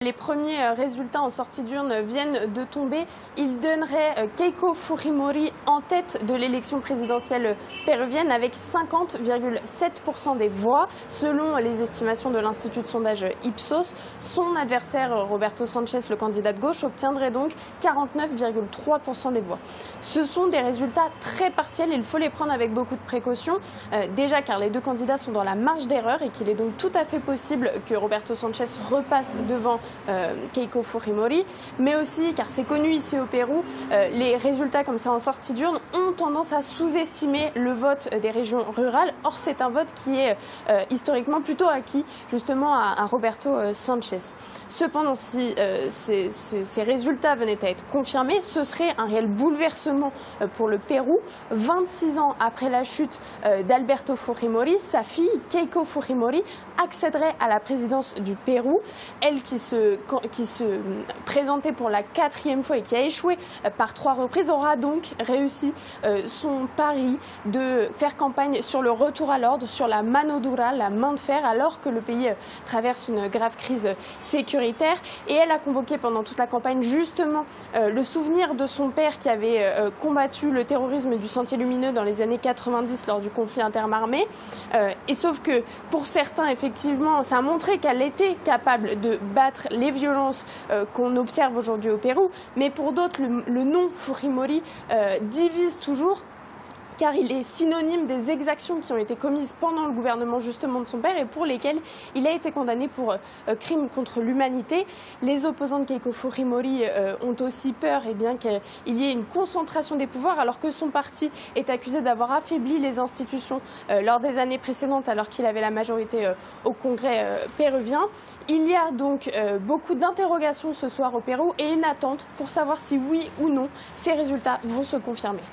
Les premiers résultats en sortie d'urne viennent de tomber. Ils donneraient Keiko Fujimori en tête de l'élection présidentielle péruvienne avec 50,7% des voix. Selon les estimations de l'institut de sondage Ipsos, son adversaire Roberto Sanchez, le candidat de gauche, obtiendrait donc 49,3% des voix. Ce sont des résultats très partiels, il faut les prendre avec beaucoup de précautions. Déjà car les deux candidats sont dans la marge d'erreur et qu'il est donc tout à fait possible que Roberto Sanchez repasse devant Keiko Fujimori, mais aussi car c'est connu ici au Pérou, les résultats comme ça en sortie d'urne ont tendance à sous-estimer le vote des régions rurales. Or c'est un vote qui est historiquement plutôt acquis justement à Roberto Sanchez. Cependant, si ces résultats venaient à être confirmés, ce serait un réel bouleversement pour le Pérou. 26 ans après la chute d'Alberto Fujimori, sa fille Keiko Fujimori accéderait à la présidence du Pérou. Elle qui se présentait pour la 4e fois et qui a échoué par 3 reprises, aura donc réussi son pari de faire campagne sur le retour à l'ordre, sur la mano dura, la main de fer, alors que le pays traverse une grave crise sécuritaire. Et elle a convoqué pendant toute la campagne justement le souvenir de son père qui avait combattu le terrorisme du Sentier Lumineux dans les années 90 lors du conflit interarmé. Et sauf que pour certains, effectivement, ça a montré qu'elle était capable de battre les violences qu'on observe aujourd'hui au Pérou, mais pour d'autres, le nom Fujimori divise toujours, car il est synonyme des exactions qui ont été commises pendant le gouvernement justement de son père et pour lesquelles il a été condamné pour crimes contre l'humanité. Les opposants de Keiko Fujimori ont aussi peur qu'il y ait une concentration des pouvoirs alors que son parti est accusé d'avoir affaibli les institutions lors des années précédentes alors qu'il avait la majorité au Congrès péruvien. Il y a donc beaucoup d'interrogations ce soir au Pérou et une attente pour savoir si oui ou non ces résultats vont se confirmer.